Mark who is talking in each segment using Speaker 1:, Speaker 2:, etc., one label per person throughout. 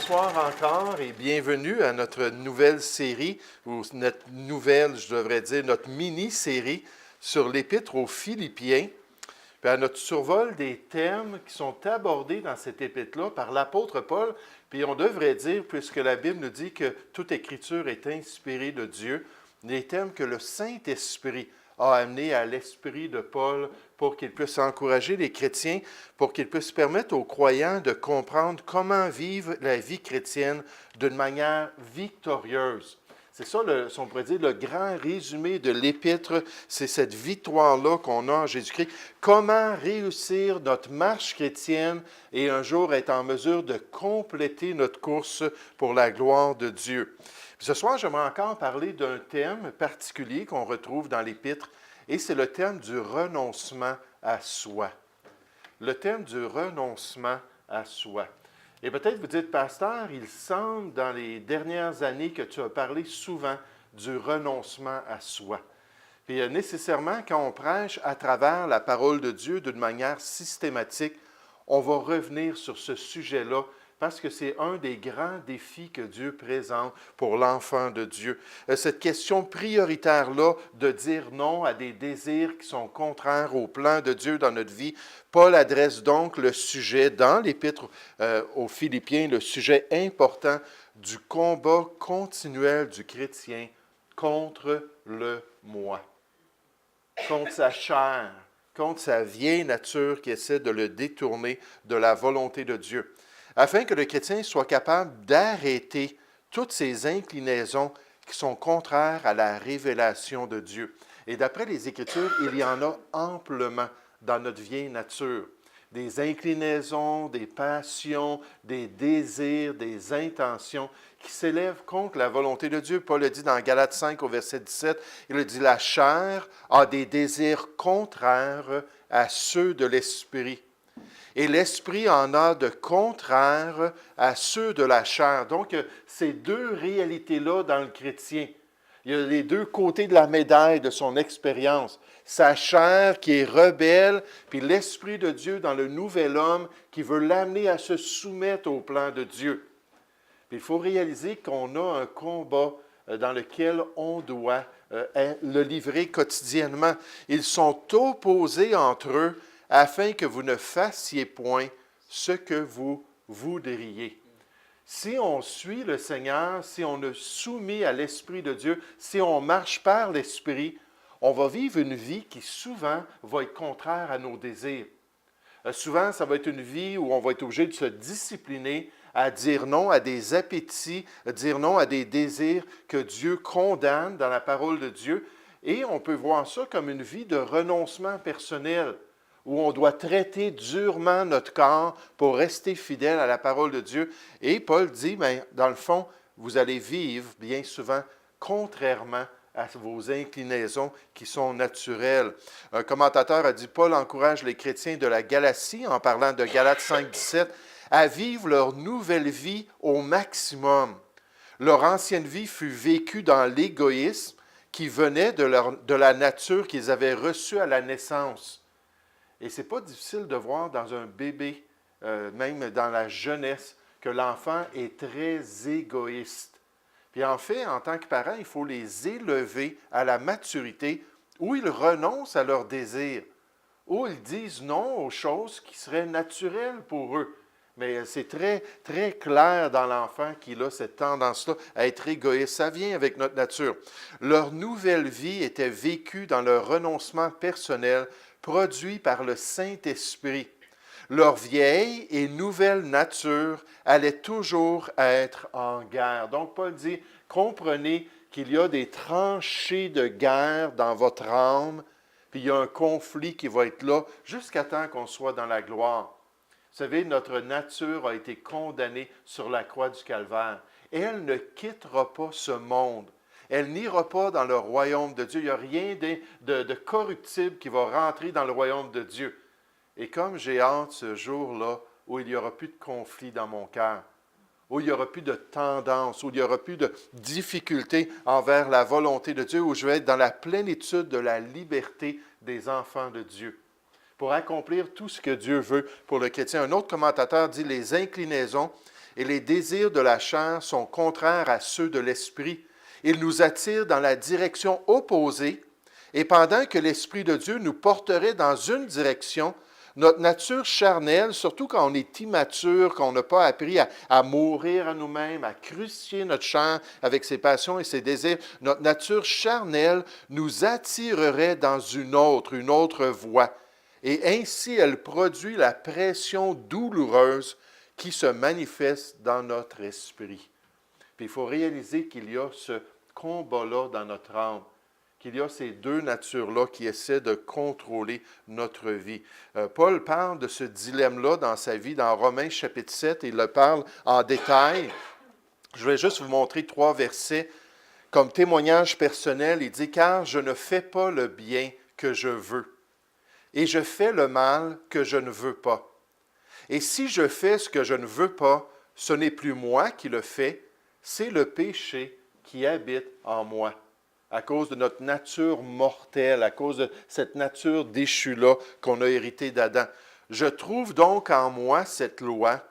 Speaker 1: bonsoir encore et bienvenue à notre nouvelle série, ou notre nouvelle, je devrais dire, notre mini-série sur l'Épître aux Philippiens, puis à notre survol des thèmes qui sont abordés dans cette épître-là par l'apôtre Paul. Puis on devrait dire, puisque la Bible nous dit que toute écriture est inspirée de Dieu, les thèmes que le Saint-Esprit a amenés à l'esprit de Paul pour qu'il puisse encourager les chrétiens, pour qu'il puisse permettre aux croyants de comprendre comment vivre la vie chrétienne d'une manière victorieuse. C'est ça, si on pourrait dire, le grand résumé de l'Épître, c'est cette victoire-là qu'on a en Jésus-Christ. Comment réussir notre marche chrétienne et un jour être en mesure de compléter notre course pour la gloire de Dieu. Ce soir, j'aimerais encore parler d'un thème particulier qu'on retrouve dans l'Épître, et c'est le thème du renoncement à soi. Le thème du renoncement à soi. Et peut-être vous dites, pasteur, il semble dans les dernières années que tu as parlé souvent du renoncement à soi. Puis nécessairement, quand on prêche à travers la parole de Dieu d'une manière systématique, on va revenir sur ce sujet-là parce que c'est un des grands défis que Dieu présente pour l'enfant de Dieu. Cette question prioritaire-là de dire non à des désirs qui sont contraires au plan de Dieu dans notre vie, Paul adresse donc le sujet dans l'Épître aux Philippiens, le sujet important du combat continuel du chrétien contre le moi, contre sa chair, contre sa vieille nature qui essaie de le détourner de la volonté de Dieu, afin que le chrétien soit capable d'arrêter toutes ces inclinaisons qui sont contraires à la révélation de Dieu. Et d'après les Écritures, il y en a amplement dans notre vieille nature. Des inclinaisons, des passions, des désirs, des intentions qui s'élèvent contre la volonté de Dieu. Paul le dit dans Galates 5 au verset 17, il le dit, la chair a des désirs contraires à ceux de l'esprit. Et l'esprit en a de contraires à ceux de la chair. Donc, ces deux réalités-là dans le chrétien. Il y a les deux côtés de la médaille de son expérience. Sa chair qui est rebelle, puis l'Esprit de Dieu dans le nouvel homme qui veut l'amener à se soumettre au plan de Dieu. Puis il faut réaliser qu'on a un combat dans lequel on doit le livrer quotidiennement. Ils sont opposés entre eux afin que vous ne fassiez point ce que vous voudriez. Si on suit le Seigneur, si on est soumis à l'Esprit de Dieu, si on marche par l'Esprit, on va vivre une vie qui souvent va être contraire à nos désirs. Souvent, ça va être une vie où on va être obligé de se discipliner à dire non à des appétits, à dire non à des désirs que Dieu condamne dans la parole de Dieu. Et on peut voir ça comme une vie de renoncement personnel, où on doit traiter durement notre corps pour rester fidèle à la parole de Dieu. Et Paul dit, bien, dans le fond, vous allez vivre bien souvent contrairement à vos inclinaisons qui sont naturelles. Un commentateur a dit, Paul encourage les chrétiens de la Galatie, en parlant de Galates 5, 17, à vivre leur nouvelle vie au maximum. Leur ancienne vie fut vécue dans l'égoïsme qui venait de la nature qu'ils avaient reçue à la naissance. Et ce n'est pas difficile de voir dans un bébé, même dans la jeunesse, que l'enfant est très égoïste. Puis en fait, en tant que parent, il faut les élever à la maturité où ils renoncent à leurs désirs, où ils disent non aux choses qui seraient naturelles pour eux. Mais c'est très, très clair dans l'enfant qu'il a cette tendance-là à être égoïste. Ça vient avec notre nature. Leur nouvelle vie était vécue dans leur renoncement personnel, produit par le Saint-Esprit. Leur vieille et nouvelle nature allait toujours être en guerre. Donc, Paul dit, comprenez qu'il y a des tranchées de guerre dans votre âme, puis il y a un conflit qui va être là jusqu'à temps qu'on soit dans la gloire. Vous savez, notre nature a été condamnée sur la croix du Calvaire. Et elle ne quittera pas ce monde. Elle n'ira pas dans le royaume de Dieu. Il n'y a rien de corruptible qui va rentrer dans le royaume de Dieu. Et comme j'ai hâte ce jour-là où il n'y aura plus de conflit dans mon cœur, où il n'y aura plus de tendance, où il n'y aura plus de difficulté envers la volonté de Dieu, où je vais être dans la plénitude de la liberté des enfants de Dieu, pour accomplir tout ce que Dieu veut pour le chrétien. Un autre commentateur dit « Les inclinaisons et les désirs de la chair sont contraires à ceux de l'esprit. Ils nous attirent dans la direction opposée, et pendant que l'Esprit de Dieu nous porterait dans une direction, notre nature charnelle, surtout quand on est immature, qu'on n'a pas appris à mourir à nous-mêmes, à crucifier notre chair avec ses passions et ses désirs, notre nature charnelle nous attirerait dans une autre voie. Et ainsi, elle produit la pression douloureuse qui se manifeste dans notre esprit. Puis il faut réaliser qu'il y a ce combat-là dans notre âme, qu'il y a ces deux natures-là qui essaient de contrôler notre vie. Paul parle de ce dilemme-là dans sa vie, dans Romains chapitre 7, et il le parle en détail. Je vais juste vous montrer 3 versets comme témoignage personnel. Il dit « Car je ne fais pas le bien que je veux, et je fais le mal que je ne veux pas. Et si je fais ce que je ne veux pas, ce n'est plus moi qui le fais, c'est le péché qui habite en moi. » À cause de notre nature mortelle, à cause de cette nature déchue-là qu'on a héritée d'Adam. Je trouve donc en moi cette loi,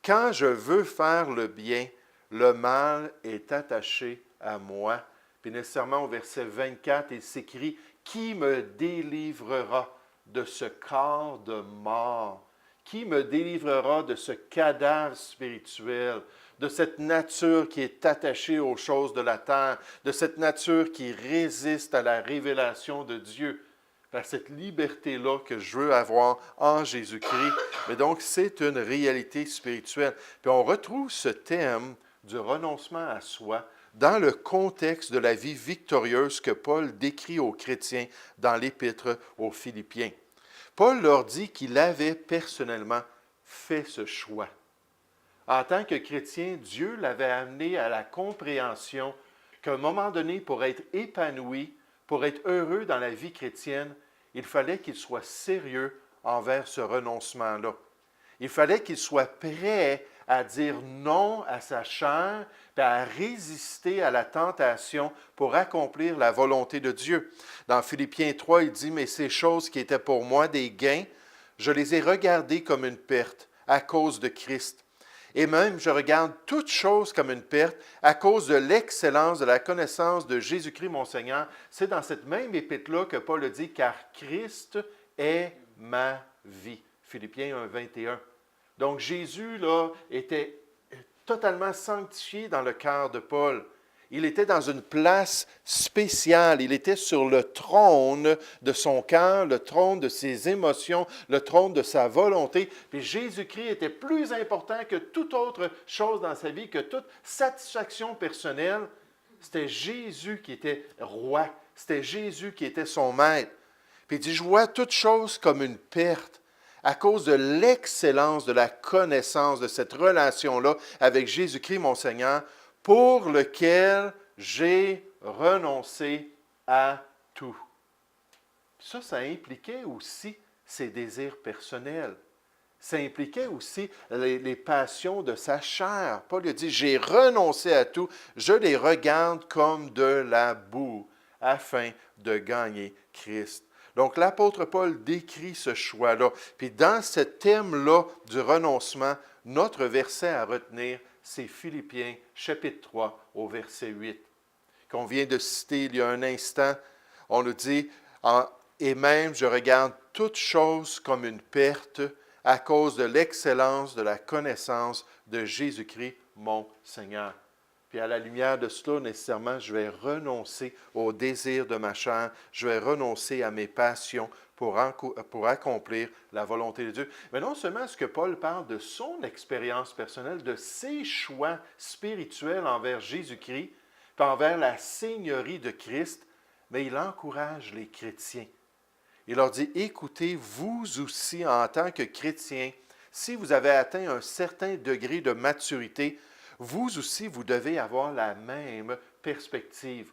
Speaker 1: quand je veux faire le bien, le mal est attaché à moi. Puis nécessairement au verset 24, il s'écrit, « Qui me délivrera de ce corps de mort? Qui me délivrera de ce cadavre spirituel? » De cette nature qui est attachée aux choses de la terre, de cette nature qui résiste à la révélation de Dieu, à cette liberté-là que je veux avoir en Jésus-Christ. Mais donc, c'est une réalité spirituelle. Puis on retrouve ce thème du renoncement à soi dans le contexte de la vie victorieuse que Paul décrit aux chrétiens dans l'Épître aux Philippiens. Paul leur dit qu'il avait personnellement fait ce choix. En tant que chrétien, Dieu l'avait amené à la compréhension qu'à un moment donné, pour être épanoui, pour être heureux dans la vie chrétienne, il fallait qu'il soit sérieux envers ce renoncement-là. Il fallait qu'il soit prêt à dire non à sa chair, et à résister à la tentation pour accomplir la volonté de Dieu. Dans Philippiens 3, il dit « Mais ces choses qui étaient pour moi des gains, je les ai regardées comme une perte à cause de Christ. Et même, je regarde toutes choses comme une perte à cause de l'excellence de la connaissance de Jésus-Christ, mon Seigneur. » C'est dans cette même épître-là que Paul dit « Car Christ est ma vie. » Philippiens 1, 21. Donc, Jésus, là, était totalement sanctifié dans le cœur de Paul. Il était dans une place spéciale. Il était sur le trône de son cœur, le trône de ses émotions, le trône de sa volonté. Puis Jésus-Christ était plus important que toute autre chose dans sa vie, que toute satisfaction personnelle. C'était Jésus qui était roi. C'était Jésus qui était son maître. Puis il dit, je vois toute chose comme une perte à cause de l'excellence de la connaissance de cette relation-là avec Jésus-Christ, mon Seigneur, pour lequel j'ai renoncé à tout. Ça impliquait aussi ses désirs personnels. Ça impliquait aussi les passions de sa chair. Paul a dit, j'ai renoncé à tout, je les regarde comme de la boue, afin de gagner Christ. Donc, l'apôtre Paul décrit ce choix-là. Puis dans ce thème-là du renoncement, notre verset à retenir, c'est Philippiens chapitre 3 au verset 8, qu'on vient de citer il y a un instant. On nous dit, « Et même je regarde toute chose comme une perte à cause de l'excellence de la connaissance de Jésus-Christ, mon Seigneur. » Puis à la lumière de cela, nécessairement, je vais renoncer au désir de ma chair, je vais renoncer à mes passions pour accomplir la volonté de Dieu. Mais non seulement est-ce que Paul parle de son expérience personnelle, de ses choix spirituels envers Jésus-Christ, puis envers la Seigneurie de Christ, mais il encourage les chrétiens. Il leur dit, écoutez, vous aussi, en tant que chrétiens, si vous avez atteint un certain degré de maturité, vous aussi, vous devez avoir la même perspective.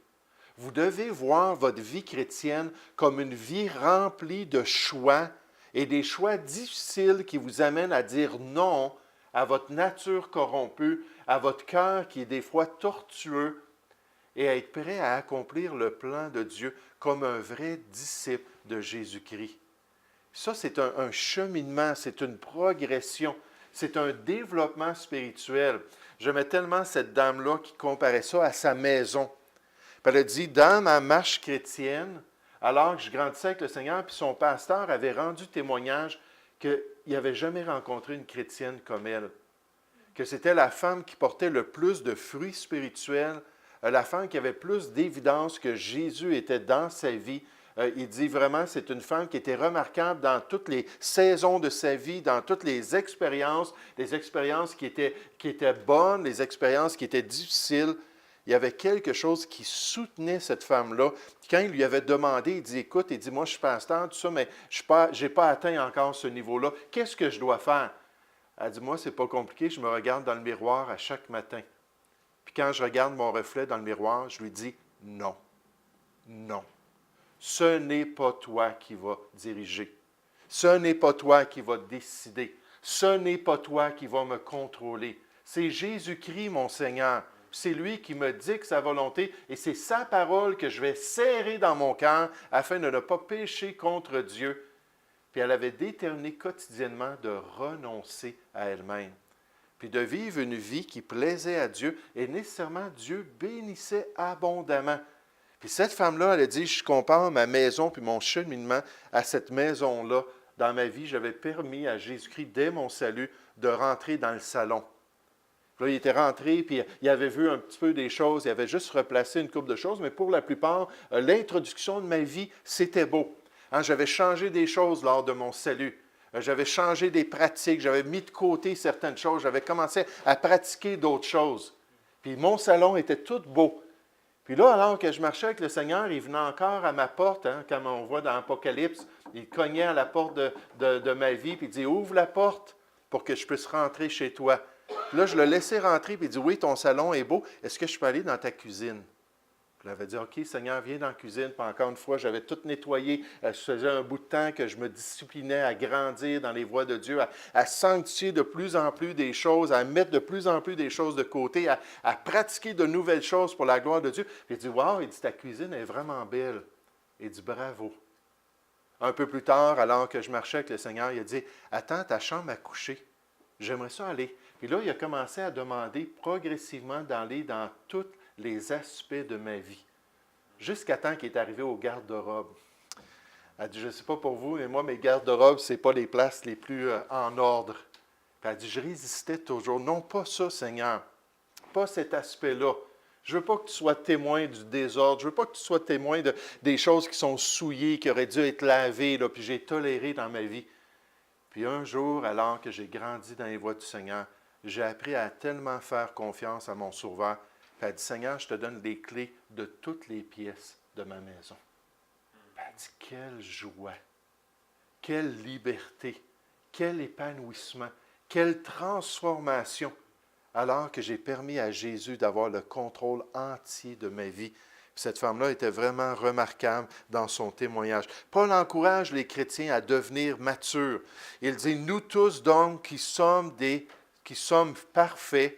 Speaker 1: Vous devez voir votre vie chrétienne comme une vie remplie de choix et des choix difficiles qui vous amènent à dire non à votre nature corrompue, à votre cœur qui est des fois tortueux, et à être prêt à accomplir le plan de Dieu comme un vrai disciple de Jésus-Christ. Ça, c'est un cheminement, c'est une progression. C'est un développement spirituel. J'aimais tellement cette dame-là qui comparait ça à sa maison. Puis elle a dit, dans ma marche chrétienne, alors que je grandissais avec le Seigneur, puis son pasteur avait rendu témoignage qu'il n'avait jamais rencontré une chrétienne comme elle. Que c'était la femme qui portait le plus de fruits spirituels, la femme qui avait plus d'évidence que Jésus était dans sa vie. Il dit vraiment, c'est une femme qui était remarquable dans toutes les saisons de sa vie, dans toutes les expériences qui étaient bonnes, les expériences qui étaient difficiles. Il y avait quelque chose qui soutenait cette femme-là. Quand il lui avait demandé, il dit, écoute, il dit, moi je suis pasteur, tout ça, mais je n'ai pas atteint encore ce niveau-là. Qu'est-ce que je dois faire? Elle dit, moi, c'est pas compliqué, je me regarde dans le miroir à chaque matin. Puis quand je regarde mon reflet dans le miroir, je lui dis, non, non. Ce n'est pas toi qui vas diriger. Ce n'est pas toi qui vas décider. Ce n'est pas toi qui vas me contrôler. C'est Jésus-Christ, mon Seigneur. C'est lui qui me dicte sa volonté et c'est sa parole que je vais serrer dans mon cœur afin de ne pas pécher contre Dieu. Puis elle avait déterminé quotidiennement de renoncer à elle-même, puis de vivre une vie qui plaisait à Dieu et nécessairement Dieu bénissait abondamment. Puis cette femme-là, elle a dit, je compare ma maison puis mon cheminement à cette maison-là. Dans ma vie, j'avais permis à Jésus-Christ, dès mon salut, de rentrer dans le salon. Là, il était rentré, puis il avait vu un petit peu des choses, il avait juste replacé une couple de choses, mais pour la plupart, l'introduction de ma vie, c'était beau. Hein, j'avais changé des choses lors de mon salut. J'avais changé des pratiques, j'avais mis de côté certaines choses, j'avais commencé à pratiquer d'autres choses. Puis mon salon était tout beau. Puis là, alors que je marchais avec le Seigneur, il venait encore à ma porte, hein, comme on voit dans l'Apocalypse, il cognait à la porte de ma vie, puis il dit, ouvre la porte pour que je puisse rentrer chez toi. Puis là, je le laissais rentrer, puis il dit, oui, ton salon est beau, est-ce que je peux aller dans ta cuisine? Puis il avait dit, OK, Seigneur, viens dans la cuisine. Puis encore une fois, j'avais tout nettoyé. Je faisais un bout de temps que je me disciplinais à grandir dans les voies de Dieu, à sanctifier de plus en plus des choses, à mettre de plus en plus des choses de côté, à pratiquer de nouvelles choses pour la gloire de Dieu. Puis il dit, wow, il dit, ta cuisine est vraiment belle. Il dit, bravo. Un peu plus tard, alors que je marchais avec le Seigneur, il a dit, attends, ta chambre à coucher. J'aimerais ça aller. Puis là, il a commencé à demander progressivement d'aller dans tous les aspects de ma vie, jusqu'à temps qu'il est arrivé au garde-robe. Elle dit, je ne sais pas pour vous, mais moi, mes garde-robes, ce n'est pas les places les plus en ordre. Puis elle dit, je résistais toujours. Non, pas ça, Seigneur. Pas cet aspect-là. Je ne veux pas que tu sois témoin du désordre. Je ne veux pas que tu sois témoin des choses qui sont souillées, qui auraient dû être lavées, là, puis j'ai toléré dans ma vie. Puis un jour, alors que j'ai grandi dans les voies du Seigneur, j'ai appris à tellement faire confiance à mon Sauveur. Puis elle dit, Seigneur, je te donne les clés de toutes les pièces de ma maison. Puis elle dit, quelle joie, quelle liberté, quel épanouissement, quelle transformation, alors que j'ai permis à Jésus d'avoir le contrôle entier de ma vie. Puis cette femme-là était vraiment remarquable dans son témoignage. Paul encourage les chrétiens à devenir matures. Il dit, nous tous donc qui sommes parfaits,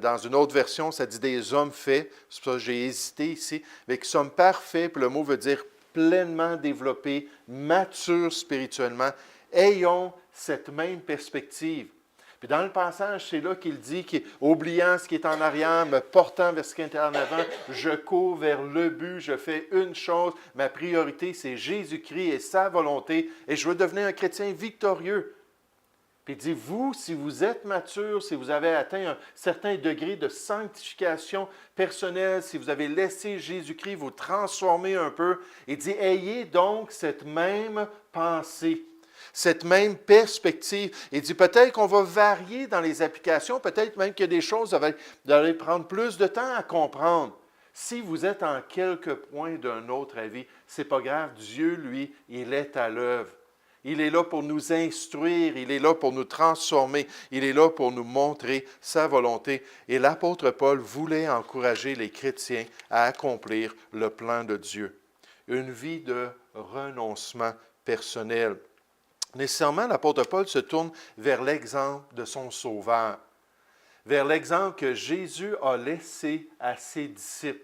Speaker 1: dans une autre version, ça dit des hommes faits, c'est pour ça que j'ai hésité ici, mais qui sommes parfaits, puis le mot veut dire pleinement développés, matures spirituellement, ayons cette même perspective. Puis dans le passage, c'est là qu'il dit qu'oubliant ce qui est en arrière, me portant vers ce qui est en avant, je cours vers le but, je fais une chose, ma priorité, c'est Jésus-Christ et sa volonté, et je veux devenir un chrétien victorieux. Puis il dit, vous, si vous êtes mature, si vous avez atteint un certain degré de sanctification personnelle, si vous avez laissé Jésus-Christ vous transformer un peu, il dit, ayez donc cette même pensée, cette même perspective. Il dit, peut-être qu'on va varier dans les applications, peut-être même qu'il y a des choses qui vont aller prendre plus de temps à comprendre. Si vous êtes en quelque point d'un autre avis, ce n'est pas grave, Dieu, lui, il est à l'œuvre. Il est là pour nous instruire, il est là pour nous transformer, il est là pour nous montrer sa volonté. Et l'apôtre Paul voulait encourager les chrétiens à accomplir le plan de Dieu. Une vie de renoncement personnel. Nécessairement, l'apôtre Paul se tourne vers l'exemple de son Sauveur, vers l'exemple que Jésus a laissé à ses disciples.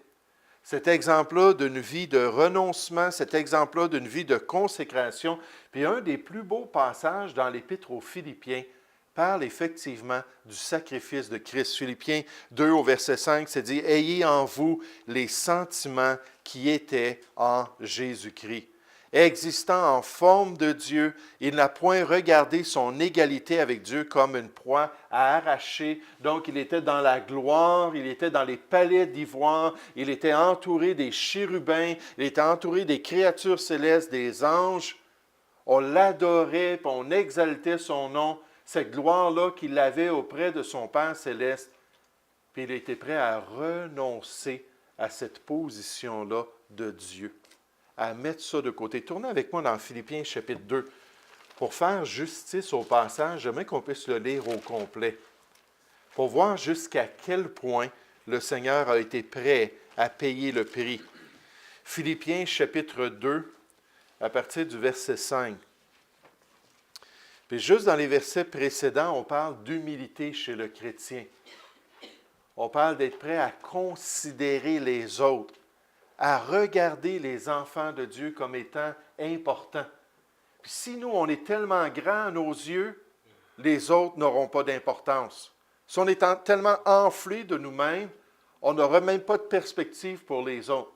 Speaker 1: Cet exemple-là d'une vie de renoncement, cet exemple-là d'une vie de consécration. Puis un des plus beaux passages dans l'Épître aux Philippiens, parle effectivement du sacrifice de Christ. Philippiens 2 au verset 5, c'est dit « Ayez en vous les sentiments qui étaient en Jésus-Christ. Existant en forme de Dieu, il n'a point regardé son égalité avec Dieu comme une proie à arracher. Donc, il était dans la gloire, il était dans les palais d'ivoire, il était entouré des chérubins, il était entouré des créatures célestes, des anges. On l'adorait, puis on exaltait son nom, cette gloire-là qu'il avait auprès de son Père céleste. Puis il était prêt à renoncer à cette position-là de Dieu, à mettre ça de côté. Tournez avec moi dans Philippiens chapitre 2. Pour faire justice au passage, j'aimerais qu'on puisse le lire au complet, pour voir jusqu'à quel point le Seigneur a été prêt à payer le prix. Philippiens chapitre 2, à partir du verset 5. Puis juste dans les versets précédents, on parle d'humilité chez le chrétien. On parle d'être prêt à considérer les autres, à regarder les enfants de Dieu comme étant importants. Puis si nous, on est tellement grands à nos yeux, les autres n'auront pas d'importance. Si on est tellement enflé de nous-mêmes, on n'aura même pas de perspective pour les autres.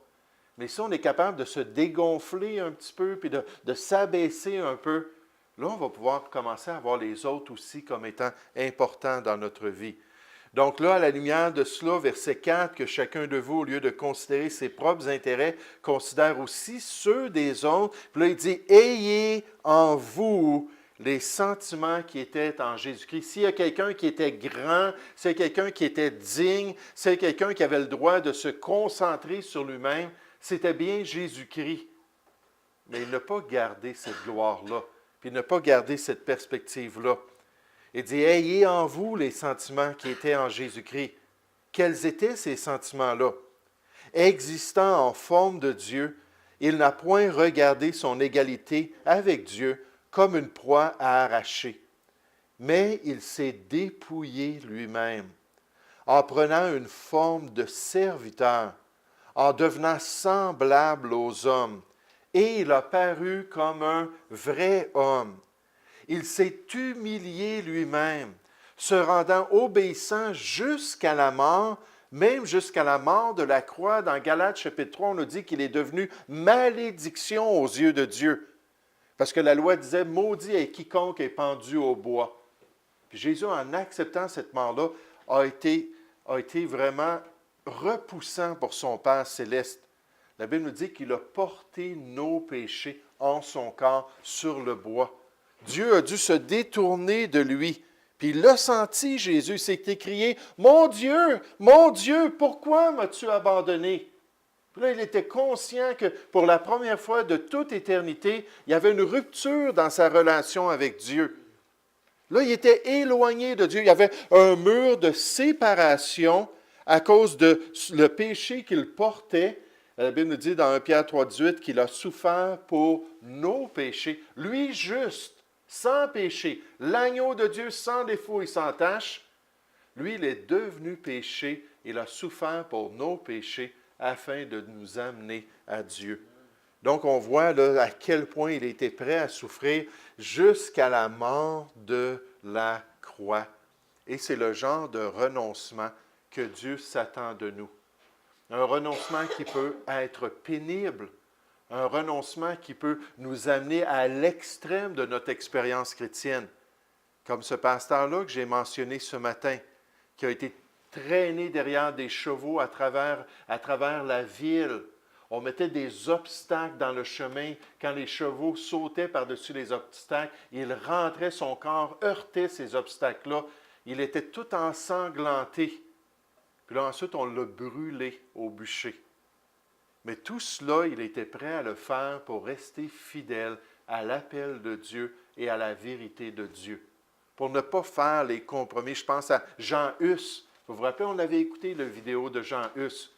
Speaker 1: Mais si on est capable de se dégonfler un petit peu, puis de s'abaisser un peu, là, on va pouvoir commencer à voir les autres aussi comme étant importants dans notre vie. Donc là, à la lumière de cela, verset 4, que chacun de vous, au lieu de considérer ses propres intérêts, considère aussi ceux des autres. Puis là, il dit, ayez en vous les sentiments qui étaient en Jésus-Christ. S'il y a quelqu'un qui était grand, s'il y a quelqu'un qui était digne, s'il y a quelqu'un qui avait le droit de se concentrer sur lui-même, c'était bien Jésus-Christ. Mais il n'a pas gardé cette gloire-là, puis il n'a pas gardé cette perspective-là. Il dit, ayez en vous les sentiments qui étaient en Jésus-Christ. Quels étaient ces sentiments-là? Existant en forme de Dieu, il n'a point regardé son égalité avec Dieu comme une proie à arracher, mais il s'est dépouillé lui-même en prenant une forme de serviteur, en devenant semblable aux hommes, et il a paru comme un vrai homme. Il s'est humilié lui-même, se rendant obéissant jusqu'à la mort, même jusqu'à la mort de la croix. Dans Galates chapitre 3, on nous dit qu'il est devenu malédiction aux yeux de Dieu. Parce que la loi disait, maudit est quiconque est pendu au bois. Puis Jésus, en acceptant cette mort-là, a été vraiment repoussant pour son Père céleste. La Bible nous dit qu'il a porté nos péchés en son corps sur le bois. Dieu a dû se détourner de lui. Puis il l'a senti, Jésus, il s'est écrié, « Mon Dieu, pourquoi m'as-tu abandonné? » Puis là, il était conscient que pour la première fois de toute éternité, il y avait une rupture dans sa relation avec Dieu. Là, il était éloigné de Dieu. Il y avait un mur de séparation à cause de le péché qu'il portait. La Bible nous dit dans 1 Pierre 3,18 qu'il a souffert pour nos péchés. Lui juste, sans péché, l'agneau de Dieu sans défaut et sans tache, lui, il est devenu péché, il a souffert pour nos péchés afin de nous amener à Dieu. Donc, on voit là, à quel point il était prêt à souffrir jusqu'à la mort de la croix. Et c'est le genre de renoncement que Dieu s'attend de nous. Un renoncement qui peut être pénible, un renoncement qui peut nous amener à l'extrême de notre expérience chrétienne. Comme ce pasteur-là que j'ai mentionné ce matin, qui a été traîné derrière des chevaux à travers la ville. On mettait des obstacles dans le chemin. Quand les chevaux sautaient par-dessus les obstacles, il rentrait, son corps heurtait ces obstacles-là. Il était tout ensanglanté. Puis là, ensuite, on l'a brûlé au bûcher. Mais tout cela, il était prêt à le faire pour rester fidèle à l'appel de Dieu et à la vérité de Dieu. Pour ne pas faire les compromis. Je pense à Jean Hus. Vous vous rappelez, on avait écouté la vidéo de Jean Hus.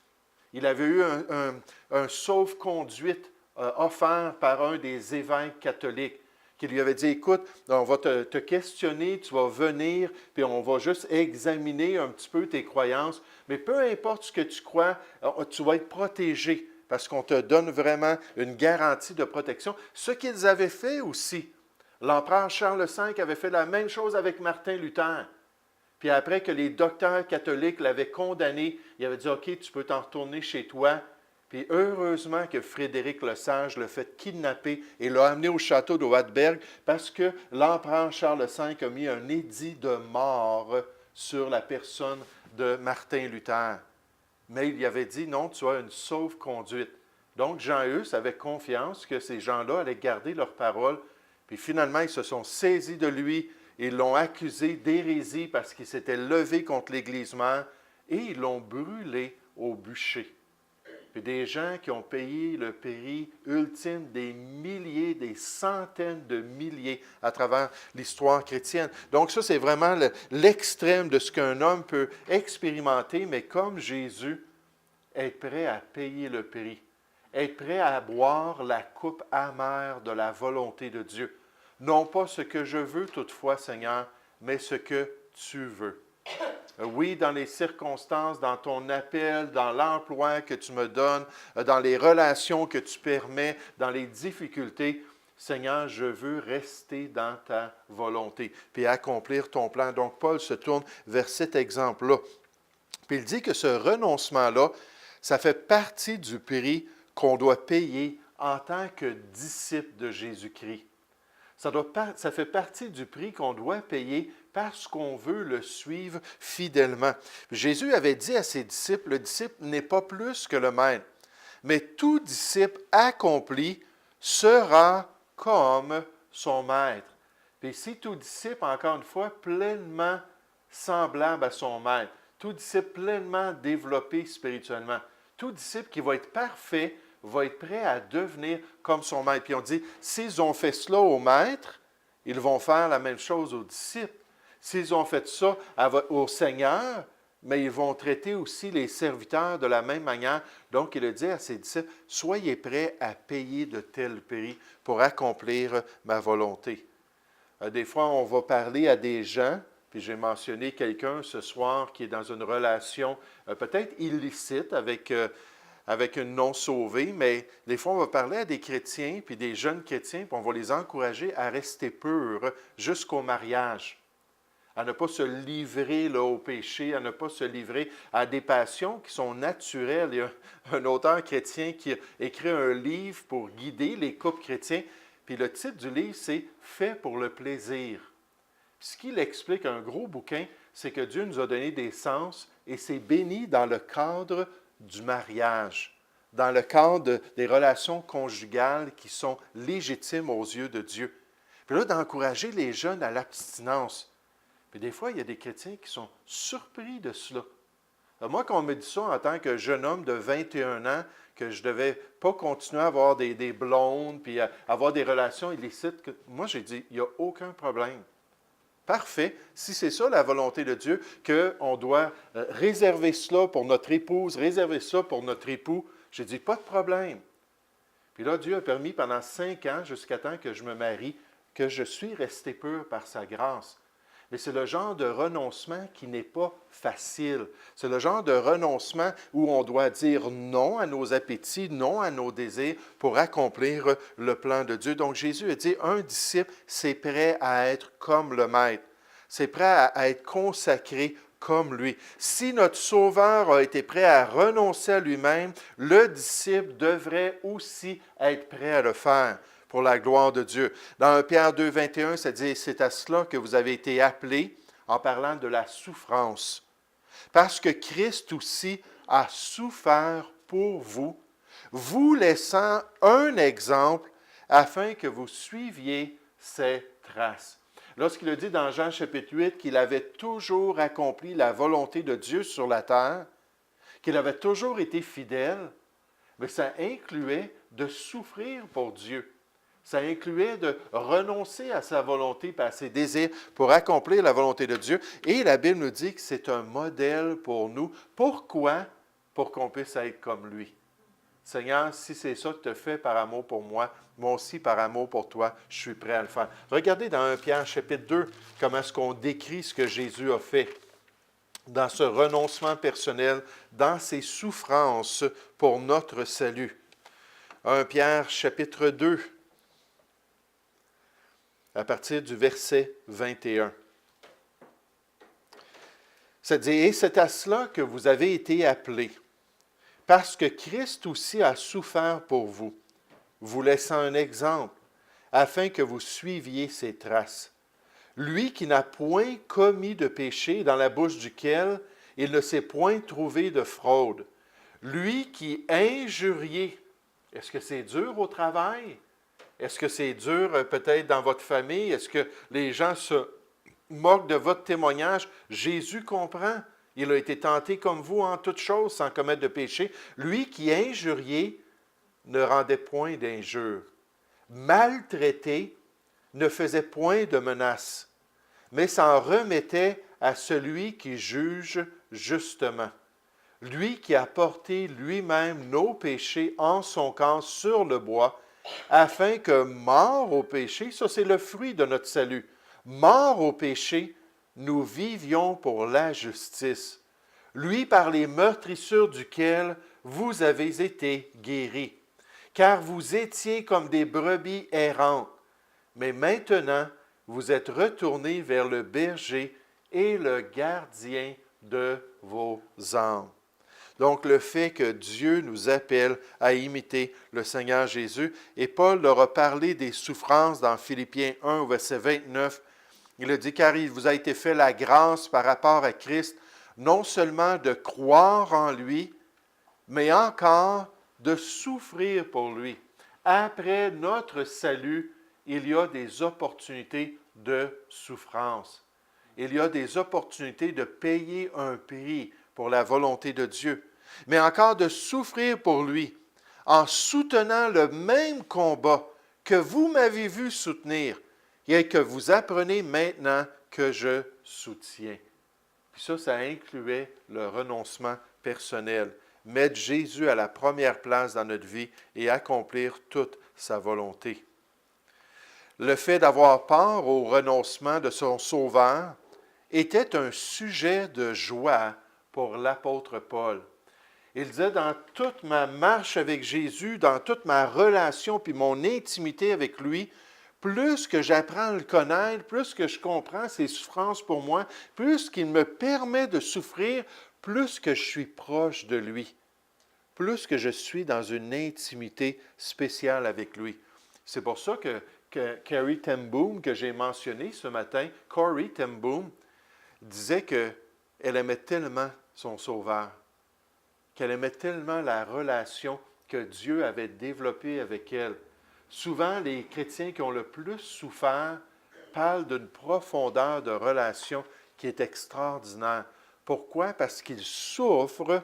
Speaker 1: Il avait eu un sauve-conduite offert par un des évêques catholiques qui lui avait dit, écoute, on va te questionner, tu vas venir, puis on va juste examiner un petit peu tes croyances, mais peu importe ce que tu crois, tu vas être protégé parce qu'on te donne vraiment une garantie de protection. Ce qu'ils avaient fait aussi, L'empereur Charles V avait fait la même chose avec Martin Luther. Puis après que les docteurs catholiques l'avaient condamné, il avait dit, OK, tu peux t'en retourner chez toi. Puis heureusement que Frédéric le Sage l'a fait kidnapper et l'a amené au château de Wartberg parce que l'empereur Charles V a mis un édit de mort sur la personne de Martin Luther. Mais il y avait dit, non, tu as une sauve-conduite. Donc Jean Hus avait confiance que ces gens-là allaient garder leur parole. Puis finalement, ils se sont saisis de lui. Ils l'ont accusé d'hérésie parce qu'il s'était levé contre l'Église mère et ils l'ont brûlé au bûcher. Puis des gens qui ont payé le prix ultime des milliers, des centaines de milliers à travers l'histoire chrétienne. Donc ça, c'est vraiment l'extrême de ce qu'un homme peut expérimenter, mais comme Jésus, être prêt à payer le prix, être prêt à boire la coupe amère de la volonté de Dieu. Non pas ce que je veux toutefois, Seigneur, mais ce que tu veux. Oui, dans les circonstances, dans ton appel, dans l'emploi que tu me donnes, dans les relations que tu permets, dans les difficultés, Seigneur, je veux rester dans ta volonté, puis accomplir ton plan. Donc, Paul se tourne vers cet exemple-là. Puis il dit que ce renoncement-là, ça fait partie du prix qu'on doit payer en tant que disciple de Jésus-Christ. Ça fait partie du prix qu'on doit payer parce qu'on veut le suivre fidèlement. Jésus avait dit à ses disciples, le disciple n'est pas plus que le maître, mais tout disciple accompli sera comme son maître. Puis si tout disciple, encore une fois, pleinement semblable à son maître, tout disciple pleinement développé spirituellement, tout disciple qui va être parfait, va être prêt à devenir comme son maître. Puis on dit, s'ils ont fait cela au maître, ils vont faire la même chose aux disciples. S'ils ont fait ça au Seigneur, mais ils vont traiter aussi les serviteurs de la même manière. Donc, il a dit à ses disciples, soyez prêts à payer de tels prix pour accomplir ma volonté. Des fois, on va parler à des gens, puis j'ai mentionné quelqu'un ce soir qui est dans une relation peut-être illicite avec une non-sauvée, mais des fois, on va parler à des chrétiens, puis des jeunes chrétiens, puis on va les encourager à rester purs jusqu'au mariage, à ne pas se livrer là, au péché, à ne pas se livrer à des passions qui sont naturelles. Il y a un auteur chrétien qui a écrit un livre pour guider les couples chrétiens, puis le titre du livre, c'est « Fait pour le plaisir ». Ce qu'il explique, un gros bouquin, c'est que Dieu nous a donné des sens et c'est béni dans le cadre du mariage, dans le cadre des relations conjugales qui sont légitimes aux yeux de Dieu. Puis là, d'encourager les jeunes à l'abstinence. Puis des fois, il y a des chrétiens qui sont surpris de cela. Alors moi, quand on me dit ça en tant que jeune homme de 21 ans, que je ne devais pas continuer à avoir des blondes, puis à avoir des relations illicites, moi, j'ai dit, il n'y a aucun problème. Parfait. Si c'est ça la volonté de Dieu, qu'on doit réserver cela pour notre épouse, réserver ça pour notre époux, j'ai dit, pas de problème. Puis là, Dieu a permis pendant 5 ans, jusqu'à temps que je me marie, que je suis resté pur par sa grâce. Mais c'est le genre de renoncement qui n'est pas facile. C'est le genre de renoncement où on doit dire non à nos appétits, non à nos désirs pour accomplir le plan de Dieu. Donc Jésus a dit, un disciple, c'est prêt à être comme le Maître. C'est prêt à être consacré comme lui. Si notre Sauveur a été prêt à renoncer à lui-même, le disciple devrait aussi être prêt à le faire pour la gloire de Dieu. Dans 1 Pierre 2, 21, ça dit, c'est à cela que vous avez été appelés en parlant de la souffrance. Parce que Christ aussi a souffert pour vous, vous laissant un exemple afin que vous suiviez ses traces. Lorsqu'il a dit dans Jean chapitre 8 qu'il avait toujours accompli la volonté de Dieu sur la terre, qu'il avait toujours été fidèle, mais ça incluait de souffrir pour Dieu. Ça incluait de renoncer à sa volonté et à ses désirs pour accomplir la volonté de Dieu. Et la Bible nous dit que c'est un modèle pour nous. Pourquoi? Pour qu'on puisse être comme lui. Seigneur, si c'est ça que tu as fait par amour pour moi, moi aussi par amour pour toi, je suis prêt à le faire. Regardez dans 1 Pierre chapitre 2, comment est-ce qu'on décrit ce que Jésus a fait dans ce renoncement personnel, dans ses souffrances pour notre salut. 1 Pierre chapitre 2. à partir du verset 21. Ça dit, « Et c'est à cela que vous avez été appelés, parce que Christ aussi a souffert pour vous, vous laissant un exemple, afin que vous suiviez ses traces. Lui qui n'a point commis de péché, dans la bouche duquel il ne s'est point trouvé de fraude. Lui qui injuriait. » Est-ce que c'est dur au travail? Est-ce que c'est dur peut-être dans votre famille? Est-ce que les gens se moquent de votre témoignage? Jésus comprend. Il a été tenté comme vous en toutes choses sans commettre de péché. Lui qui injuriait ne rendait point d'injure. Maltraité ne faisait point de menaces, mais s'en remettait à celui qui juge justement. Lui qui a porté lui-même nos péchés en son corps sur le bois, afin que, mort au péché, ça c'est le fruit de notre salut, mort au péché, nous vivions pour la justice. Lui par les meurtrissures duquel vous avez été guéris, car vous étiez comme des brebis errantes, mais maintenant vous êtes retournés vers le berger et le gardien de vos âmes. » Donc, le fait que Dieu nous appelle à imiter le Seigneur Jésus, et Paul leur a parlé des souffrances dans Philippiens 1, au verset 29. Il a dit, « Car il vous a été fait la grâce par rapport à Christ, non seulement de croire en lui, mais encore de souffrir pour lui. » Après notre salut, il y a des opportunités de souffrance. Il y a des opportunités de payer un prix pour la volonté de Dieu, mais encore de souffrir pour lui, en soutenant le même combat que vous m'avez vu soutenir et que vous apprenez maintenant que je soutiens. Puis ça incluait le renoncement personnel, mettre Jésus à la première place dans notre vie et accomplir toute sa volonté. Le fait d'avoir part au renoncement de son Sauveur était un sujet de joie pour l'apôtre Paul. Il disait, dans toute ma marche avec Jésus, dans toute ma relation puis mon intimité avec lui, plus que j'apprends à le connaître, plus que je comprends ses souffrances pour moi, plus qu'il me permet de souffrir, plus que je suis proche de lui, plus que je suis dans une intimité spéciale avec lui. C'est pour ça que Corrie ten Boom, que j'ai mentionné ce matin, Corrie ten Boom, disait qu'elle aimait tellement son Sauveur, qu'elle aimait tellement la relation que Dieu avait développée avec elle. Souvent, les chrétiens qui ont le plus souffert parlent d'une profondeur de relation qui est extraordinaire. Pourquoi? Parce qu'ils souffrent,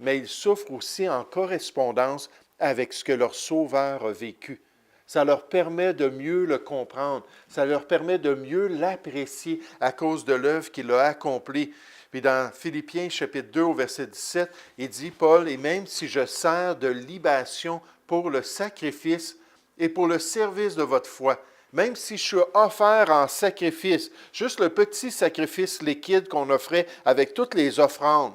Speaker 1: mais ils souffrent aussi en correspondance avec ce que leur Sauveur a vécu. Ça leur permet de mieux le comprendre. Ça leur permet de mieux l'apprécier à cause de l'œuvre qu'il a accomplie. Puis dans Philippiens chapitre 2 au verset 17, il dit, Paul, « Et même si je sers de libation pour le sacrifice et pour le service de votre foi, même si je suis offert en sacrifice, juste le petit sacrifice liquide qu'on offrait avec toutes les offrandes,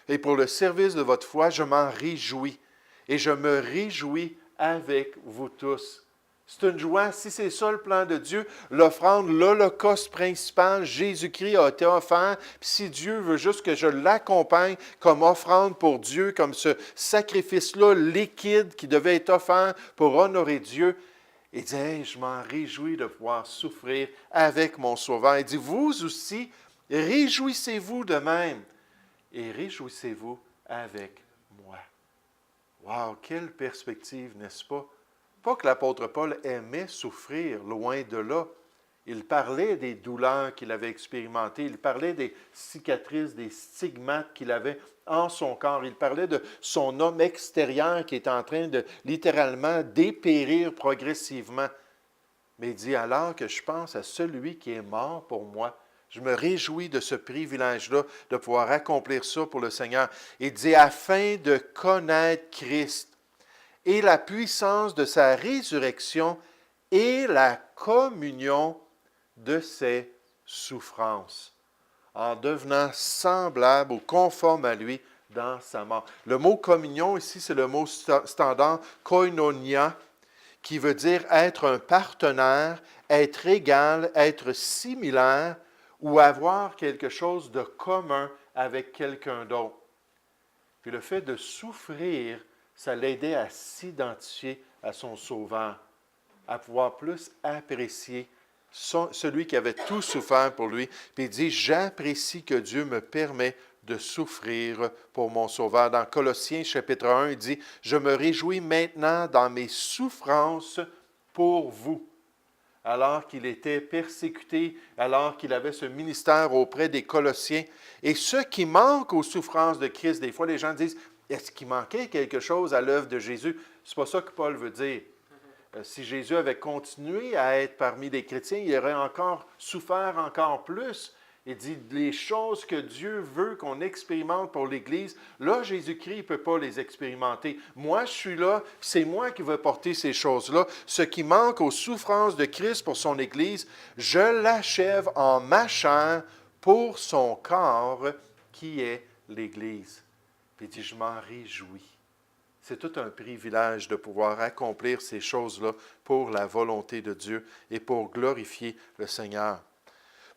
Speaker 1: et pour le service de votre foi, je m'en réjouis. Et je me réjouis avec vous tous. » C'est une joie, si c'est ça le plan de Dieu, l'offrande, l'holocauste principal, Jésus-Christ a été offert, puis si Dieu veut juste que je l'accompagne comme offrande pour Dieu, comme ce sacrifice-là liquide qui devait être offert pour honorer Dieu, il dit, hey, je m'en réjouis de pouvoir souffrir avec mon Sauveur. Il dit, vous aussi, réjouissez-vous de même et réjouissez-vous avec moi. Wow, quelle perspective, n'est-ce pas? Pas que l'apôtre Paul aimait souffrir, loin de là. Il parlait des douleurs qu'il avait expérimentées, il parlait des cicatrices, des stigmates qu'il avait en son corps. Il parlait de son homme extérieur qui est en train de littéralement dépérir progressivement. Mais il dit, alors que je pense à celui qui est mort pour moi, je me réjouis de ce privilège-là, de pouvoir accomplir ça pour le Seigneur. Il dit, afin de connaître Christ et la puissance de sa résurrection et la communion de ses souffrances, en devenant semblable ou conforme à lui dans sa mort. Le mot communion ici, c'est le mot standard koinonia, qui veut dire être un partenaire, être égal, être similaire ou avoir quelque chose de commun avec quelqu'un d'autre. Puis le fait de souffrir, ça l'aidait à s'identifier à son Sauveur, à pouvoir plus apprécier celui qui avait tout souffert pour lui. Puis il dit, j'apprécie que Dieu me permet de souffrir pour mon Sauveur. Dans Colossiens chapitre 1, il dit, je me réjouis maintenant dans mes souffrances pour vous. Alors qu'il était persécuté, alors qu'il avait ce ministère auprès des Colossiens. Et ce qui manque aux souffrances de Christ, des fois les gens disent, est-ce qu'il manquait quelque chose à l'œuvre de Jésus? Ce n'est pas ça que Paul veut dire. Si Jésus avait continué à être parmi les chrétiens, il aurait encore souffert encore plus. Il dit, les choses que Dieu veut qu'on expérimente pour l'Église, là, Jésus-Christ ne peut pas les expérimenter. Moi, je suis là, c'est moi qui veux porter ces choses-là. Ce qui manque aux souffrances de Christ pour son Église, je l'achève en ma chair pour son corps, qui est l'Église. Puis il dit, je m'en réjouis. C'est tout un privilège de pouvoir accomplir ces choses-là pour la volonté de Dieu et pour glorifier le Seigneur.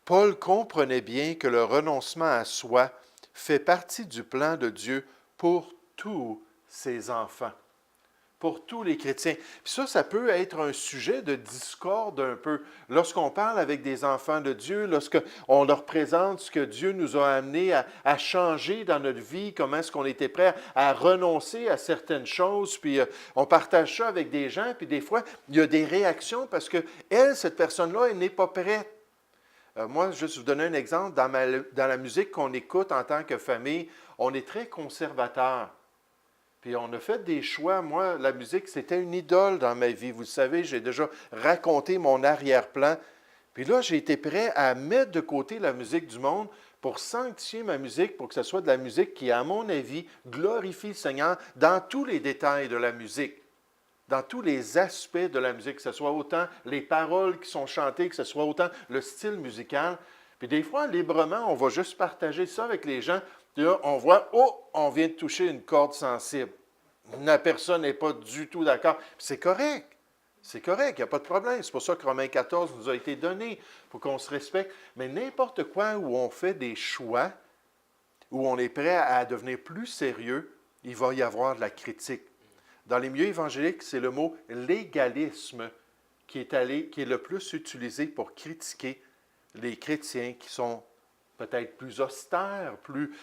Speaker 1: Paul comprenait bien que le renoncement à soi fait partie du plan de Dieu pour tous ses enfants, pour tous les chrétiens. Puis ça peut être un sujet de discorde un peu. Lorsqu'on parle avec des enfants de Dieu, lorsqu'on leur présente ce que Dieu nous a amené à changer dans notre vie, comment est-ce qu'on était prêt à renoncer à certaines choses, puis on partage ça avec des gens, puis des fois, il y a des réactions parce que cette personne-là, elle n'est pas prête. Moi, juste vous donner un exemple, dans la musique qu'on écoute en tant que famille, on est très conservateur. Puis on a fait des choix. Moi, la musique, c'était une idole dans ma vie. Vous le savez, j'ai déjà raconté mon arrière-plan. Puis là, j'ai été prêt à mettre de côté la musique du monde pour sanctifier ma musique, pour que ce soit de la musique qui, à mon avis, glorifie le Seigneur dans tous les détails de la musique, dans tous les aspects de la musique, que ce soit autant les paroles qui sont chantées, que ce soit autant le style musical. Puis des fois, librement, on va juste partager ça avec les gens. Puis là, on voit, on vient de toucher une corde sensible. La personne n'est pas du tout d'accord. Puis c'est correct. C'est correct, il n'y a pas de problème. C'est pour ça que Romains 14 nous a été donné, pour qu'on se respecte. Mais n'importe quoi où on fait des choix, où on est prêt à devenir plus sérieux, il va y avoir de la critique. Dans les milieux évangéliques, c'est le mot légalisme qui est le plus utilisé pour critiquer les chrétiens qui sont peut-être plus austères, plus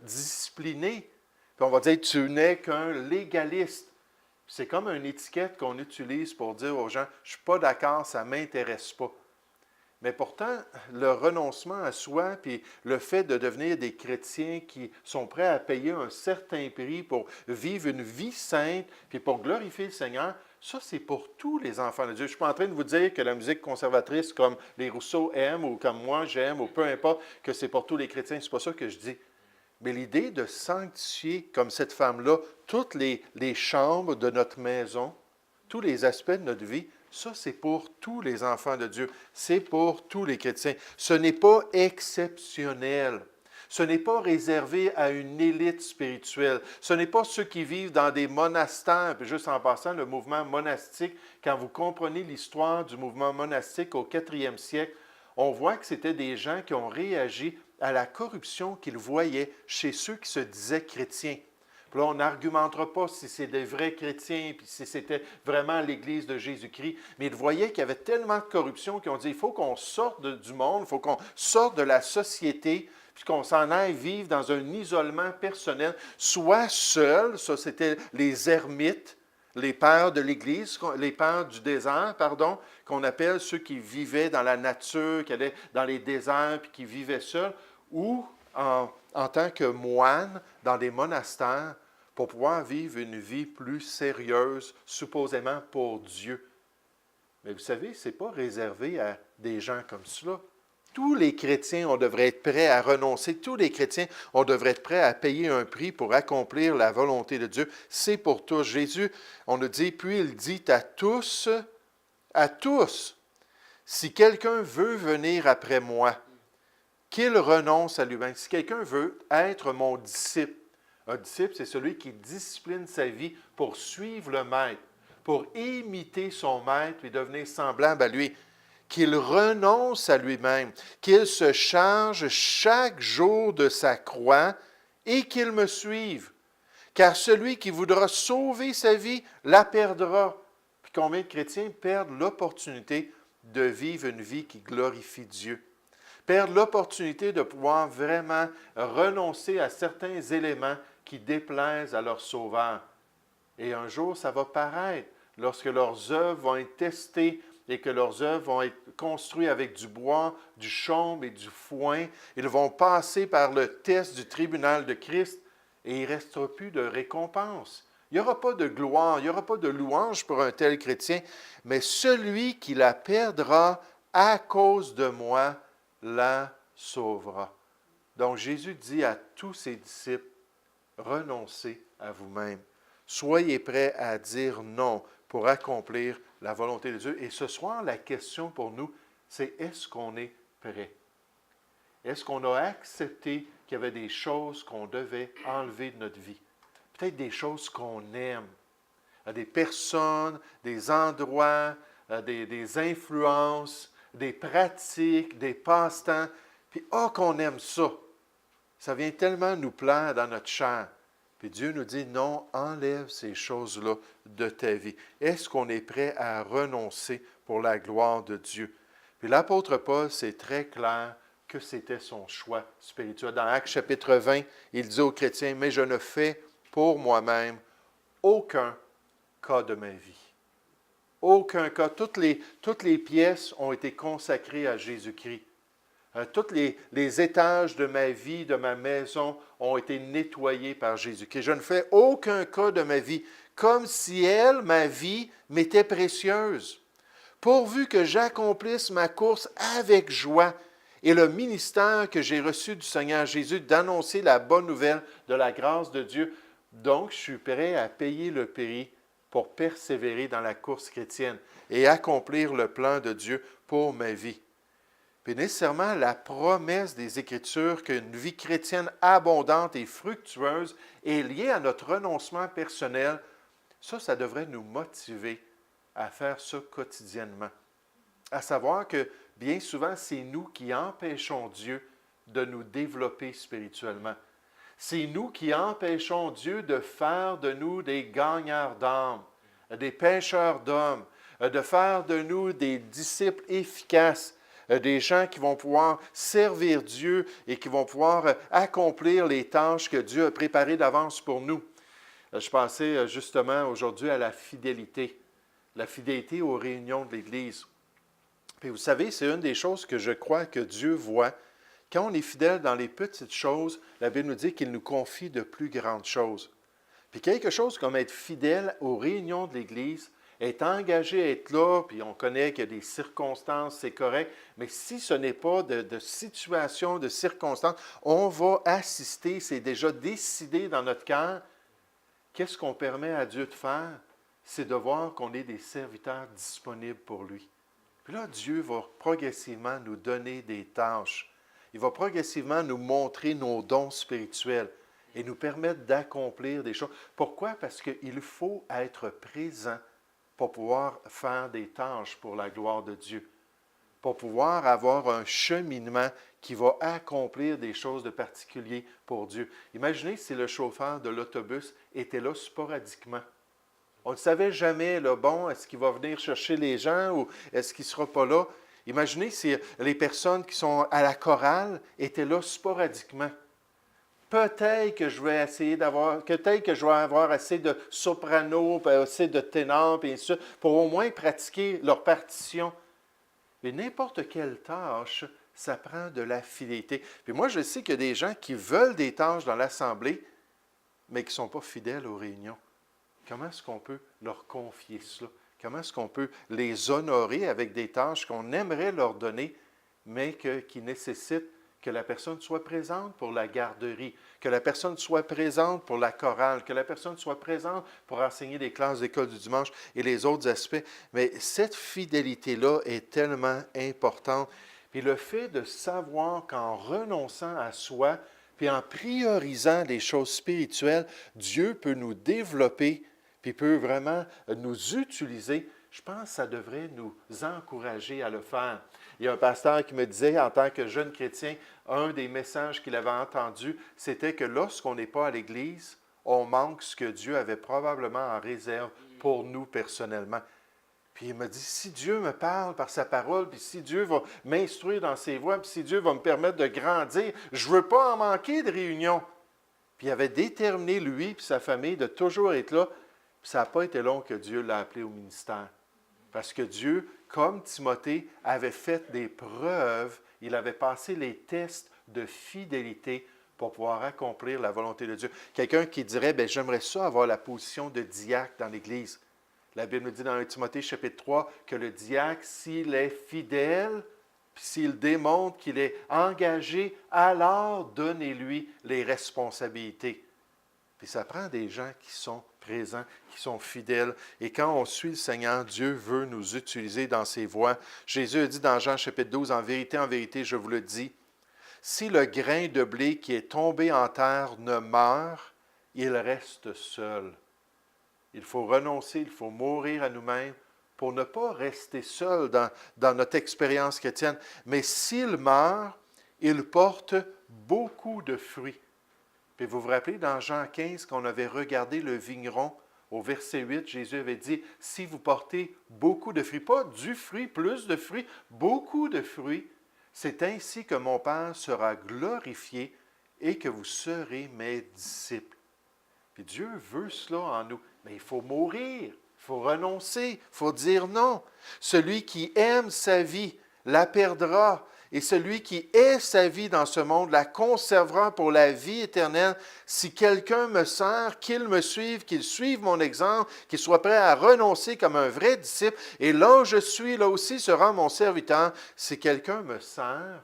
Speaker 1: disciplinés. Puis on va dire, tu n'es qu'un légaliste. C'est comme une étiquette qu'on utilise pour dire aux gens, je ne suis pas d'accord, ça ne m'intéresse pas. Mais pourtant, le renoncement à soi, puis le fait de devenir des chrétiens qui sont prêts à payer un certain prix pour vivre une vie sainte, puis pour glorifier le Seigneur, ça, c'est pour tous les enfants de Dieu. Je ne suis pas en train de vous dire que la musique conservatrice, comme les Rousseau aiment, ou comme moi j'aime, ou peu importe, que c'est pour tous les chrétiens. Ce n'est pas ça que je dis. Mais l'idée de sanctifier, comme cette femme-là, toutes les chambres de notre maison, tous les aspects de notre vie, ça, c'est pour tous les enfants de Dieu. C'est pour tous les chrétiens. Ce n'est pas exceptionnel. Ce n'est pas réservé à une élite spirituelle. Ce n'est pas ceux qui vivent dans des monastères. Puis juste en passant, le mouvement monastique, quand vous comprenez l'histoire du mouvement monastique au 4e siècle, on voit que c'était des gens qui ont réagi à la corruption qu'ils voyaient chez ceux qui se disaient chrétiens. Puis là, on n'argumentera pas si c'est des vrais chrétiens, puis si c'était vraiment l'Église de Jésus-Christ, mais ils voyaient qu'il y avait tellement de corruption qu'ils ont dit, il faut qu'on sorte du monde, il faut qu'on sorte de la société, puis qu'on s'en aille vivre dans un isolement personnel, soit seul, ça c'était les ermites, les pères de l'Église, les pères du désert, pardon, qu'on appelle ceux qui vivaient dans la nature, qui allaient dans les déserts, puis qui vivaient seuls, ou en tant que moine dans des monastères pour pouvoir vivre une vie plus sérieuse, supposément pour Dieu. Mais vous savez, ce n'est pas réservé à des gens comme cela. Tous les chrétiens, on devrait être prêts à renoncer. Tous les chrétiens, on devrait être prêts à payer un prix pour accomplir la volonté de Dieu. C'est pour tous. Jésus, on nous dit, puis il dit à tous, si quelqu'un veut venir après moi, qu'il renonce à lui-même. Si quelqu'un veut être mon disciple, un disciple, c'est celui qui discipline sa vie pour suivre le maître, pour imiter son maître et devenir semblable à lui, qu'il renonce à lui-même, qu'il se charge chaque jour de sa croix et qu'il me suive. Car celui qui voudra sauver sa vie la perdra. Puis combien de chrétiens perdent l'opportunité de vivre une vie qui glorifie Dieu? Perdent l'opportunité de pouvoir vraiment renoncer à certains éléments qui déplaisent à leur Sauveur. Et un jour, ça va paraître lorsque leurs œuvres vont être testées et que leurs œuvres vont être construites avec du bois, du chaume et du foin. Ils vont passer par le test du tribunal de Christ et il ne restera plus de récompense. Il n'y aura pas de gloire, il n'y aura pas de louange pour un tel chrétien, mais celui qui la perdra à cause de moi la sauvera. Donc Jésus dit à tous ses disciples, renoncez à vous-même. Soyez prêts à dire non pour accomplir la volonté de Dieu. Et ce soir, la question pour nous, c'est est-ce qu'on est prêt? Est-ce qu'on a accepté qu'il y avait des choses qu'on devait enlever de notre vie? Peut-être des choses qu'on aime, des personnes, des endroits, des influences, des pratiques, des passe-temps. Puis, qu'on aime ça. Ça vient tellement nous plaire dans notre chair. Puis Dieu nous dit, non, enlève ces choses-là de ta vie. Est-ce qu'on est prêt à renoncer pour la gloire de Dieu? Puis l'apôtre Paul, c'est très clair que c'était son choix spirituel. Dans Actes chapitre 20, il dit aux chrétiens, mais je ne fais pour moi-même aucun cas de ma vie. Aucun cas. Toutes les pièces ont été consacrées à Jésus-Christ. Tous les étages de ma vie, de ma maison, ont été nettoyés par Jésus-Christ. Je ne fais aucun cas de ma vie, comme si elle, ma vie, m'était précieuse, pourvu que j'accomplisse ma course avec joie et le ministère que j'ai reçu du Seigneur Jésus d'annoncer la bonne nouvelle de la grâce de Dieu. Donc, je suis prêt à payer le prix pour persévérer dans la course chrétienne et accomplir le plan de Dieu pour ma vie. Puis nécessairement, la promesse des Écritures qu'une vie chrétienne abondante et fructueuse est liée à notre renoncement personnel, ça devrait nous motiver à faire ça quotidiennement. À savoir que bien souvent, c'est nous qui empêchons Dieu de nous développer spirituellement. C'est nous qui empêchons Dieu de faire de nous des gagneurs d'âme, des pêcheurs d'hommes, de faire de nous des disciples efficaces, des gens qui vont pouvoir servir Dieu et qui vont pouvoir accomplir les tâches que Dieu a préparées d'avance pour nous. Je pensais justement aujourd'hui à la fidélité aux réunions de l'Église. Puis vous savez, c'est une des choses que je crois que Dieu voit. Quand on est fidèle dans les petites choses, la Bible nous dit qu'il nous confie de plus grandes choses. Puis quelque chose comme être fidèle aux réunions de l'Église, être engagé à être là, puis on connaît qu'il y a des circonstances, c'est correct, mais si ce n'est pas de situation, de circonstances, on va assister, c'est déjà décidé dans notre cœur. Qu'est-ce qu'on permet à Dieu de faire? C'est de voir qu'on est des serviteurs disponibles pour lui. Puis là, Dieu va progressivement nous donner des tâches. Il va progressivement nous montrer nos dons spirituels et nous permettre d'accomplir des choses. Pourquoi? Parce qu'il faut être présent pour pouvoir faire des tâches pour la gloire de Dieu, pour pouvoir avoir un cheminement qui va accomplir des choses de particulier pour Dieu. Imaginez si le chauffeur de l'autobus était là sporadiquement. On ne savait jamais, là, bon, est-ce qu'il va venir chercher les gens ou est-ce qu'il ne sera pas là? Imaginez si les personnes qui sont à la chorale étaient là sporadiquement. Peut-être que je vais essayer peut-être que je vais avoir assez de soprano, assez de ténor, puis ça, pour au moins pratiquer leur partition. Mais n'importe quelle tâche, ça prend de la fidélité. Puis moi, je sais qu'il y a des gens qui veulent des tâches dans l'Assemblée, mais qui ne sont pas fidèles aux réunions. Comment est-ce qu'on peut leur confier cela? Comment est-ce qu'on peut les honorer avec des tâches qu'on aimerait leur donner, mais qui nécessitent que la personne soit présente pour la garderie, que la personne soit présente pour la chorale, que la personne soit présente pour enseigner les classes d'école du dimanche et les autres aspects. Mais cette fidélité-là est tellement importante. Puis le fait de savoir qu'en renonçant à soi, puis en priorisant les choses spirituelles, Dieu peut nous développer puis peut vraiment nous utiliser, je pense que ça devrait nous encourager à le faire. Il y a un pasteur qui me disait, en tant que jeune chrétien, un des messages qu'il avait entendu, c'était que lorsqu'on n'est pas à l'Église, on manque ce que Dieu avait probablement en réserve pour nous personnellement. Puis il m'a dit, si Dieu me parle par sa parole, puis si Dieu va m'instruire dans ses voies, puis si Dieu va me permettre de grandir, je ne veux pas en manquer de réunions. Puis il avait déterminé, lui et sa famille, de toujours être là. Puis ça n'a pas été long que Dieu l'a appelé au ministère. Parce que Dieu, comme Timothée, avait fait des preuves, il avait passé les tests de fidélité pour pouvoir accomplir la volonté de Dieu. Quelqu'un qui dirait, bien, j'aimerais ça avoir la position de diacre dans l'Église. La Bible nous dit dans 1 Timothée chapitre 3 que le diacre, s'il est fidèle, puis s'il démontre qu'il est engagé, alors donnez-lui les responsabilités. Puis ça prend des gens qui sont présents, qui sont fidèles. Et quand on suit le Seigneur, Dieu veut nous utiliser dans ses voies. Jésus a dit dans Jean chapitre 12, en vérité, je vous le dis, si le grain de blé qui est tombé en terre ne meurt, il reste seul. Il faut renoncer, il faut mourir à nous-mêmes pour ne pas rester seul dans notre expérience chrétienne. Mais s'il meurt, il porte beaucoup de fruits. Puis vous vous rappelez, dans Jean 15, qu'on avait regardé le vigneron, au verset 8, Jésus avait dit, si vous portez beaucoup de fruits, pas du fruit, plus de fruits, beaucoup de fruits, c'est ainsi que mon Père sera glorifié et que vous serez mes disciples. Puis Dieu veut cela en nous. Mais il faut mourir, il faut renoncer, il faut dire non. Celui qui aime sa vie la perdra. Et celui qui est sa vie dans ce monde la conservera pour la vie éternelle. Si quelqu'un me sert, qu'il me suive, qu'il suive mon exemple, qu'il soit prêt à renoncer comme un vrai disciple. Et là où je suis, là aussi sera mon serviteur. Si quelqu'un me sert,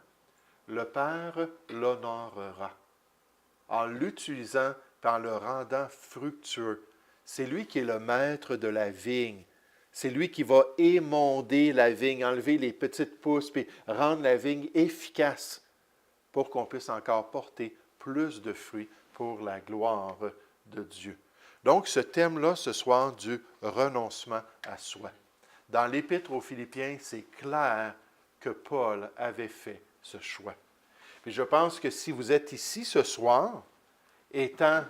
Speaker 1: le Père l'honorera en l'utilisant, en le rendant fructueux. C'est lui qui est le maître de la vigne. C'est lui qui va émonder la vigne, enlever les petites pousses, puis rendre la vigne efficace pour qu'on puisse encore porter plus de fruits pour la gloire de Dieu. Donc, ce thème-là, ce soir, du renoncement à soi. Dans l'Épître aux Philippiens, c'est clair que Paul avait fait ce choix. Puis je pense que si vous êtes ici ce soir, étant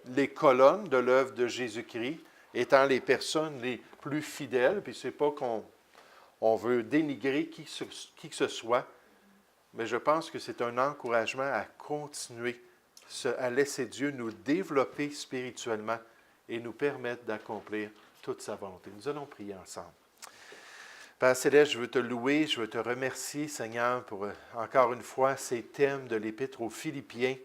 Speaker 1: les colonnes de l'œuvre de Jésus-Christ, étant les personnes les plus fidèles, puis ce n'est pas qu'on veut dénigrer qui que ce soit, mais je pense que c'est un encouragement à continuer, à laisser Dieu nous développer spirituellement et nous permettre d'accomplir toute sa volonté. Nous allons prier ensemble. Père Céleste, je veux te louer, je veux te remercier, Seigneur, pour encore une fois ces thèmes de l'Épître aux Philippiens.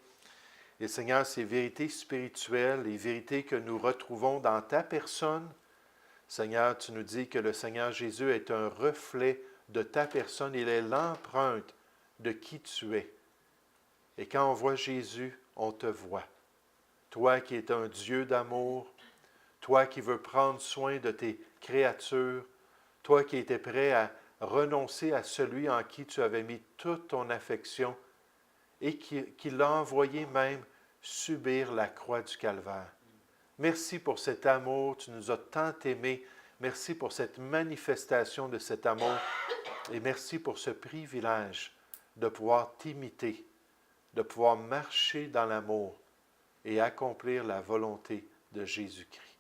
Speaker 1: Et Seigneur, ces vérités spirituelles, les vérités que nous retrouvons dans ta personne, Seigneur, tu nous dis que le Seigneur Jésus est un reflet de ta personne, il est l'empreinte de qui tu es. Et quand on voit Jésus, on te voit. Toi qui es un Dieu d'amour, toi qui veux prendre soin de tes créatures, toi qui étais prêt à renoncer à celui en qui tu avais mis toute ton affection, et qui l'a envoyé même subir la croix du calvaire. Merci pour cet amour, tu nous as tant aimés. Merci pour cette manifestation de cet amour et merci pour ce privilège de pouvoir t'imiter, de pouvoir marcher dans l'amour et accomplir la volonté de Jésus-Christ.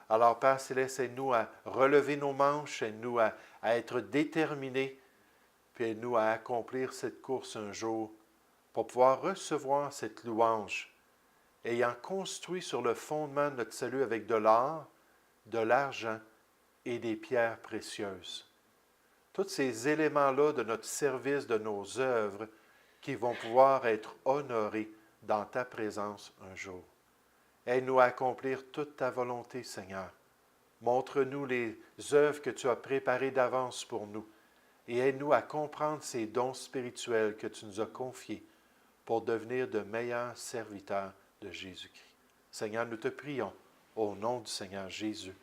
Speaker 1: Alors, Père Céleste, aide-nous à relever nos manches, aide-nous à être déterminés, puis aide-nous à accomplir cette course un jour pour pouvoir recevoir cette louange, ayant construit sur le fondement de notre salut avec de l'or, de l'argent et des pierres précieuses. Tous ces éléments-là de notre service, de nos œuvres, qui vont pouvoir être honorés dans ta présence un jour. Aide-nous à accomplir toute ta volonté, Seigneur. Montre-nous les œuvres que tu as préparées d'avance pour nous et aide-nous à comprendre ces dons spirituels que tu nous as confiés pour devenir de meilleurs serviteurs de Jésus-Christ. Seigneur, nous te prions au nom du Seigneur Jésus.